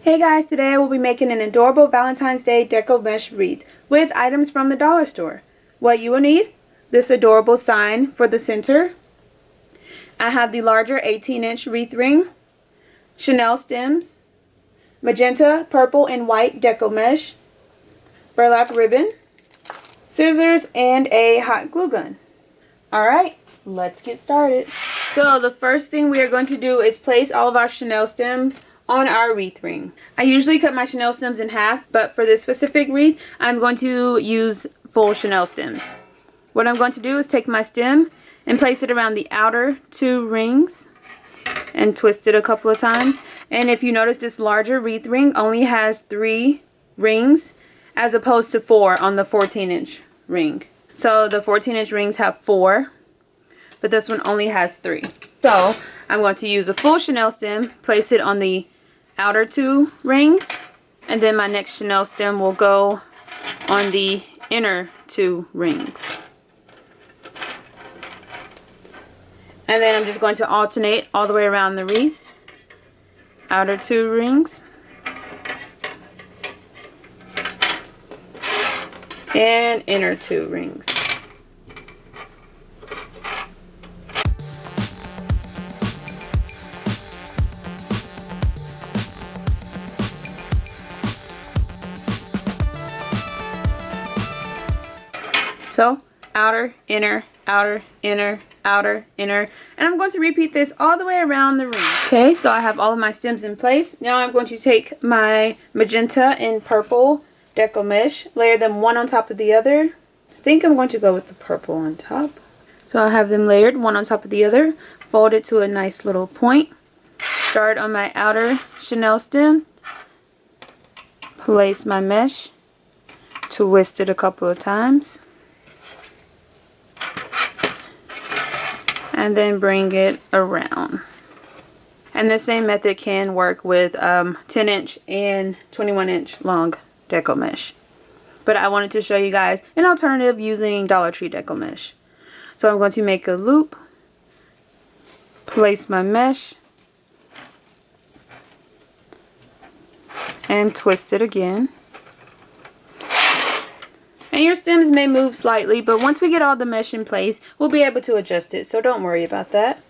Hey guys, today we'll be making an adorable Valentine's Day Deco Mesh wreath with items from the dollar store. What you will need: this adorable sign for the center. I have the larger 18-inch wreath ring, Chanel stems, magenta, purple, and white Deco Mesh, burlap ribbon, scissors, and a hot glue gun. Alright, let's get started. So the first thing we are going to do is place all of our Chanel stems on our wreath ring. I usually cut my Chanel stems in half, but for this specific wreath, I'm going to use full Chanel stems. What I'm going to do is take my stem and place it around the outer two rings and twist it a couple of times. And if you notice, this larger wreath ring only has 3 rings as opposed to 4 on the 14-inch ring. So the 14-inch rings have 4, but this one only has 3. So I'm going to use a full Chanel stem, place it on the outer 2 rings, and then my next Chanel stem will go on the inner 2 rings. And then I'm just going to alternate all the way around the wreath. Outer 2 rings and inner 2 rings. So outer, inner, outer, inner, outer, inner, and I'm going to repeat this all the way around the ring. Okay, so I have all of my stems in place. Now I'm going to take my magenta and purple Deco Mesh, layer them one on top of the other. I think I'm going to go with the purple on top. So I have them layered one on top of the other, fold it to a nice little point. Start on my outer Chanel stem, place my mesh, twist it a couple of times, and then bring it around. And the same method can work with 10-inch and 21-inch long Deco Mesh. But I wanted to show you guys an alternative using Dollar Tree Deco Mesh. So I'm going to make a loop, place my mesh, and twist it again. And your stems may move slightly, but once we get all the mesh in place, we'll be able to adjust it, so don't worry about that.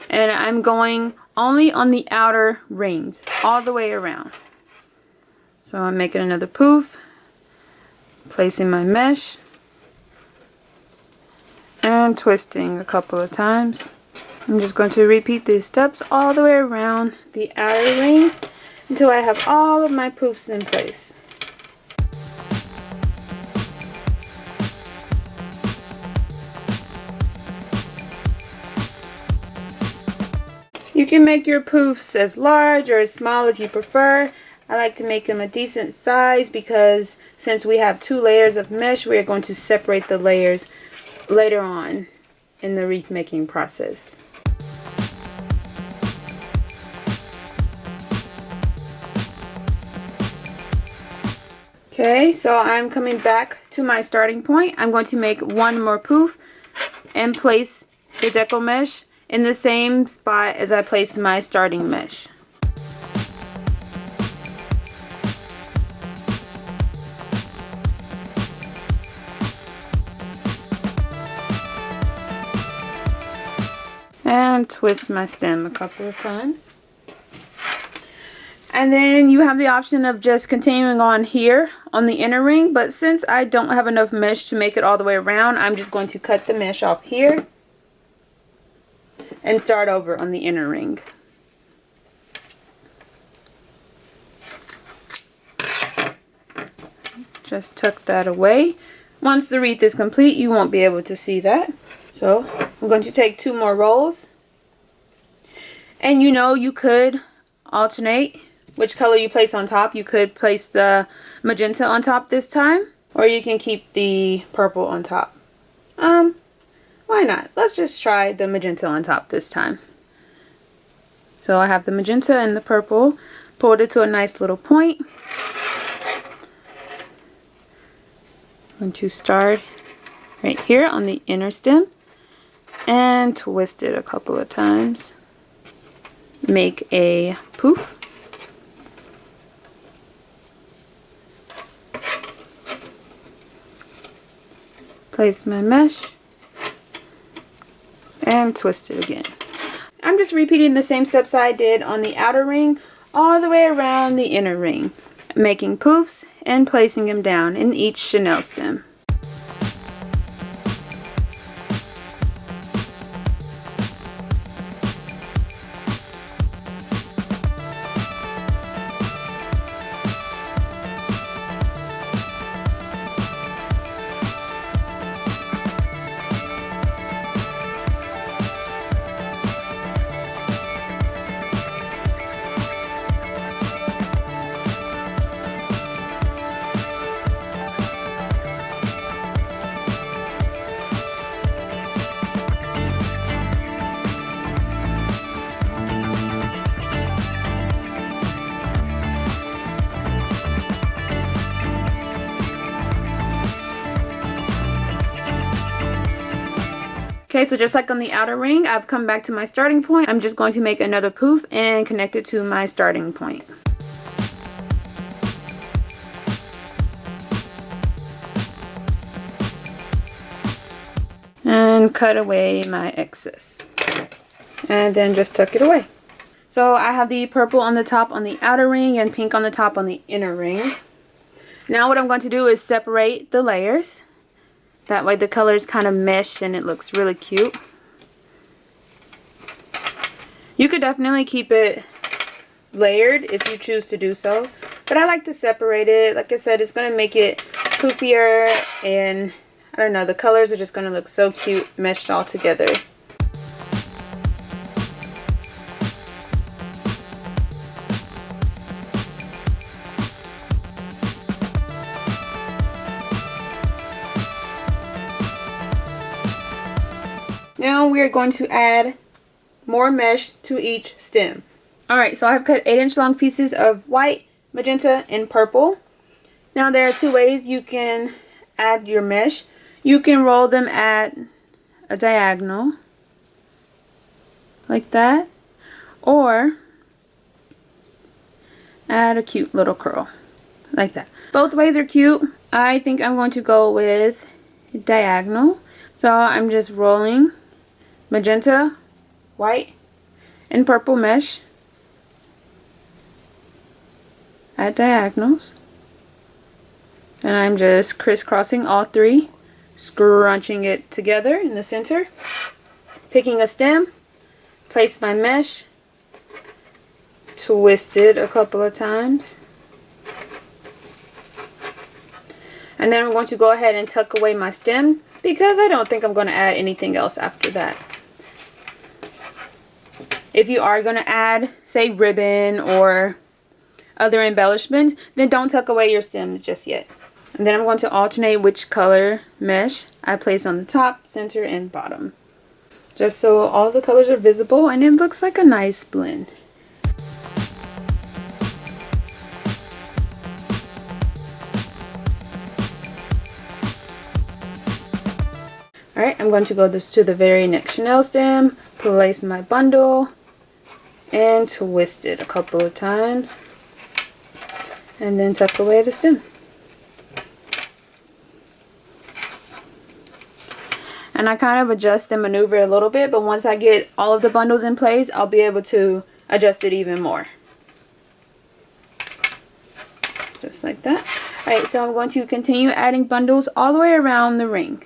And I'm going only on the outer rings, all the way around. So I'm making another poof, placing my mesh, and twisting a couple of times. I'm just going to repeat these steps all the way around the outer ring until I have all of my poofs in place. You can make your poofs as large or as small as you prefer. I like to make them a decent size because since we have 2 layers of mesh, we are going to separate the layers later on in the wreath making process. Okay, so I'm coming back to my starting point. I'm going to make one more poof and place the Deco Mesh in the same spot as I placed my starting mesh. And twist my stem a couple of times. And then you have the option of just continuing on here on the inner ring, but since I don't have enough mesh to make it all the way around, I'm just going to cut the mesh off here and start over on the inner ring. Just tuck that away. Once the wreath is complete, you won't be able to see that. So I'm going to take 2 more rolls. And you know, you could alternate which color you place on top. You could place the magenta on top this time, or you can keep the purple on top. Why not? Let's just try the magenta on top this time. So I have the magenta and the purple, pulled it to a nice little point. I'm going to start right here on the inner stem and twist it a couple of times. Make a poof Place my mesh and twist it again. I'm just repeating the same steps I did on the outer ring all the way around the inner ring, making poofs and placing them down in each chenille stem. Okay, so just like on the outer ring, I've come back to my starting point. I'm just going to make another poof and connect it to my starting point. And cut away my excess. And then just tuck it away. So I have the purple on the top on the outer ring and pink on the top on the inner ring. Now what I'm going to do is separate the layers. That way the colors kind of mesh and it looks really cute. You could definitely keep it layered if you choose to do so. But I like to separate it. Like I said, it's going to make it poofier, and I don't know, the colors are just going to look so cute meshed all together. Now we are going to add more mesh to each stem. Alright, so I've cut 8-inch long pieces of white, magenta, and purple. Now there are two ways you can add your mesh. You can roll them at a diagonal, like that, or add a cute little curl, like that. Both ways are cute. I think I'm going to go with diagonal. So I'm just rolling magenta, white, and purple mesh at diagonals, and I'm just crisscrossing all three, scrunching it together in the center, picking a stem, place my mesh, twist it a couple of times, and then I'm going to go ahead and tuck away my stem because I don't think I'm going to add anything else after that. If you are going to add, say, ribbon or other embellishments, then don't tuck away your stems just yet. And then I'm going to alternate which color mesh I place on the top, center, and bottom, just so all the colors are visible and it looks like a nice blend. Alright, I'm going to go to the very next chenille stem, place my bundle, and twist it a couple of times, and then tuck away the stem. And I kind of adjust and maneuver a little bit, but once I get all of the bundles in place, I'll be able to adjust it even more. Just like that. Alright, so I'm going to continue adding bundles all the way around the ring.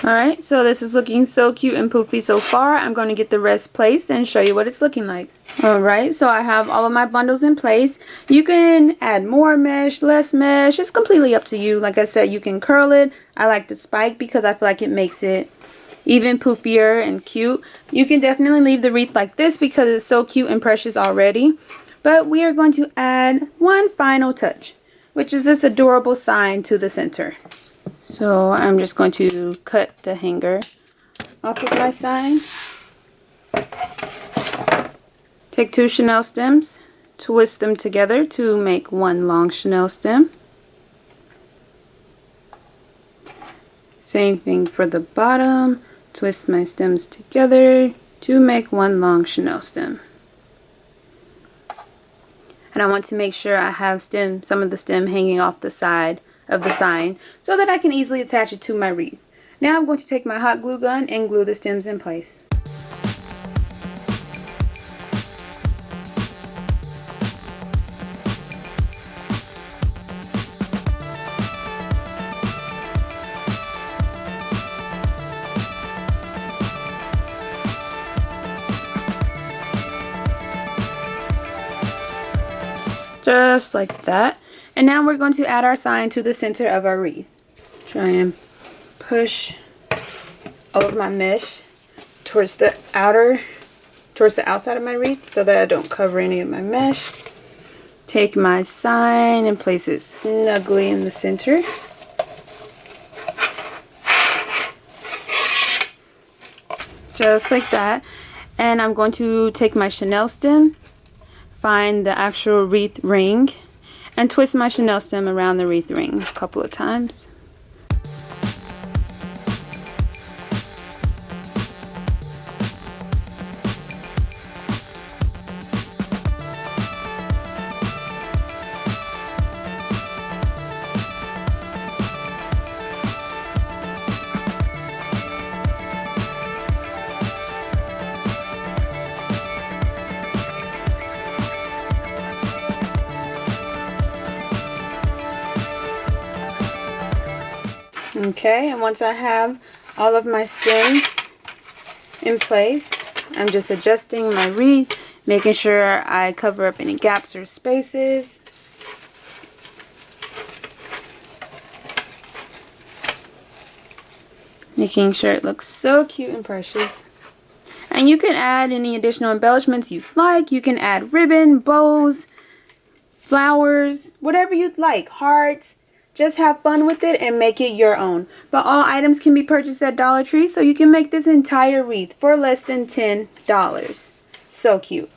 Alright, so this is looking so cute and poofy so far. I'm going to get the rest placed and show you what it's looking like. Alright, so I have all of my bundles in place. You can add more mesh, less mesh. It's completely up to you. Like I said, you can curl it. I like the spike because I feel like it makes it even poofier and cute. You can definitely leave the wreath like this because it's so cute and precious already. But we are going to add one final touch, which is this adorable sign to the center. So I'm just going to cut the hanger off of my sign. Take 2 chenille stems, twist them together to make one long chenille stem. Same thing for the bottom. Twist my stems together to make one long chenille stem. And I want to make sure I have some of the stem hanging off the side of the sign so that I can easily attach it to my wreath. Now I'm going to take my hot glue gun and glue the stems in place. Just like that. And now we're going to add our sign to the center of our wreath. Try and push all of my mesh towards the outside of my wreath so that I don't cover any of my mesh. Take my sign and place it snugly in the center. Just like that. And I'm going to take my chenille stem, find the actual wreath ring, and twist my chenille stem around the wreath ring a couple of times. Okay, and once I have all of my stems in place, I'm just adjusting my wreath, making sure I cover up any gaps or spaces. Making sure it looks so cute and precious. And you can add any additional embellishments you'd like. You can add ribbon, bows, flowers, whatever you'd like, hearts. Just have fun with it and make it your own. But all items can be purchased at Dollar Tree, so you can make this entire wreath for less than $10. So cute.